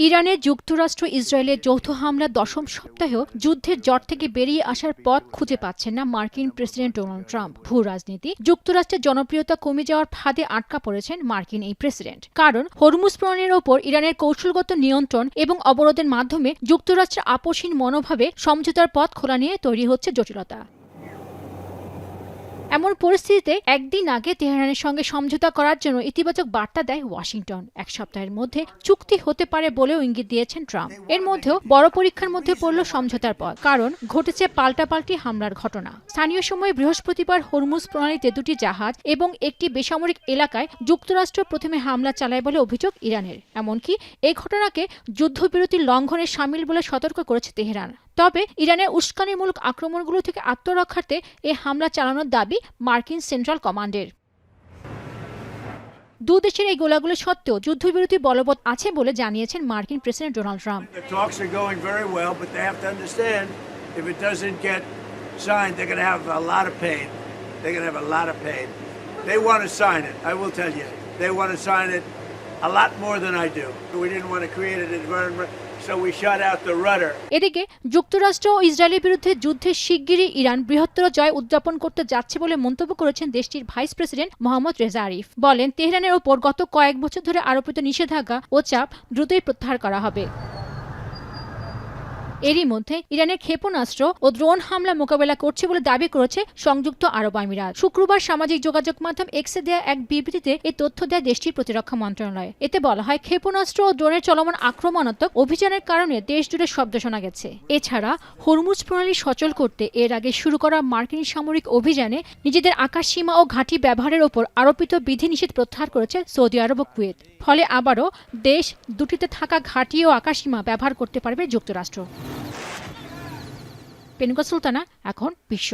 ইরানে যুক্তরাষ্ট্র ইসরায়েলের যৌথ হামলার দশম সপ্তাহেও যুদ্ধের জট থেকে বেরিয়ে আসার পথ খুঁজে পাচ্ছেন না মার্কিন প্রেসিডেন্ট ডোনাল্ড ট্রাম্প। ভূ রাজনীতি যুক্তরাষ্ট্রের জনপ্রিয়তা কমে যাওয়ার ফাঁদে আটকা পড়েছেন মার্কিন এই প্রেসিডেন্ট। কারণ হরমুজ প্রণালীর ওপর ইরানের কৌশলগত নিয়ন্ত্রণ এবং অবরোধের মাধ্যমে যুক্তরাষ্ট্রের আপোষহীন মনোভাবে সমঝোতার পথ খোলা নিয়ে তৈরি হচ্ছে জটিলতা। এমন পরিস্থিতিতে একদিন আগে তেহরানের সঙ্গে সমঝোতা করার জন্য ইতিবাচক বার্তা দেয় ওয়াশিংটন। এক সপ্তাহের মধ্যে চুক্তি হতে পারে বলেও ইঙ্গিত দিয়েছেন ট্রাম্প। এর মধ্যেও বড় পরীক্ষার মধ্যে পড়ল সমঝোতার পথ, কারণ ঘটেছে পাল্টাপাল্টি হামলার ঘটনা। স্থানীয় সময় বৃহস্পতিবার হরমুজ প্রণালীতে দুটি জাহাজ এবং একটি বেসামরিক এলাকায় যুক্তরাষ্ট্র প্রথমে হামলা চালায় বলে অভিযোগ ইরানের। এমনকি এই ঘটনাকে যুদ্ধবিরতি লঙ্ঘনের শামিল বলে সতর্ক করেছে তেহরান। তবে ইরানের উস্কানিমূলক আক্রমণগুলো থেকে আত্মরক্ষার্থে এই হামলা চালানোর দাবি মার্কিন সেন্ট্রাল কমান্ডের। দু দেশের এই গোলাগুলি সত্ত্বেও যুদ্ধবিরতি বলবৎ আছে বলে জানিয়েছেন মার্কিন প্রেসিডেন্ট ডোনাল্ড ট্রাম্প। এদিকে যুক্তরাষ্ট্র ও ইসরায়েলের বিরুদ্ধে যুদ্ধে শিগগিরই ইরান বৃহত্তর জয় উদযাপন করতে যাচ্ছে বলে মন্তব্য করেছেন দেশটির ভাইস প্রেসিডেন্ট মোহাম্মদ রেজা আরিফ। বলেন, তেহরানের ওপর গত কয়েক বছর ধরে আরোপিত নিষেধাজ্ঞা ও চাপ দ্রুতই প্রত্যাহার করা হবে। এরই মধ্যে ইরানের ক্ষেপণাস্ত্র ও ড্রোন হামলা মোকাবেলা করছে বলে দাবি করেছে সংযুক্ত আরব আমিরাত। শুক্রবার সামাজিক যোগাযোগ মাধ্যম এক্সে দেয়া এক বিবৃতিতে এই তথ্য দেয় দেশটির প্রতিরক্ষা মন্ত্রণালয়। এতে বলা হয়, ক্ষেপণাস্ত্র ও ড্রোনের চলমান আক্রমণাত্মক অভিযানের কারণে দেশ জুড়ে শব্দ শোনা গেছে। এছাড়া হরমুজ প্রণালী সচল করতে এর আগে শুরু করা মার্কিন সামরিক অভিযানে নিজেদের আকাশসীমা ও ঘাঁটি ব্যবহারের ওপর আরোপিত বিধিনিষেধ প্রত্যাহার করেছে সৌদি আরব ও কুয়েত। ফলে আবারও দেশ দুটিতে থাকা ঘাঁটি ও আকাশসীমা ব্যবহার করতে পারবে যুক্তরাষ্ট্র। পেনুকা সুলতানা, এখন বিশ্ব।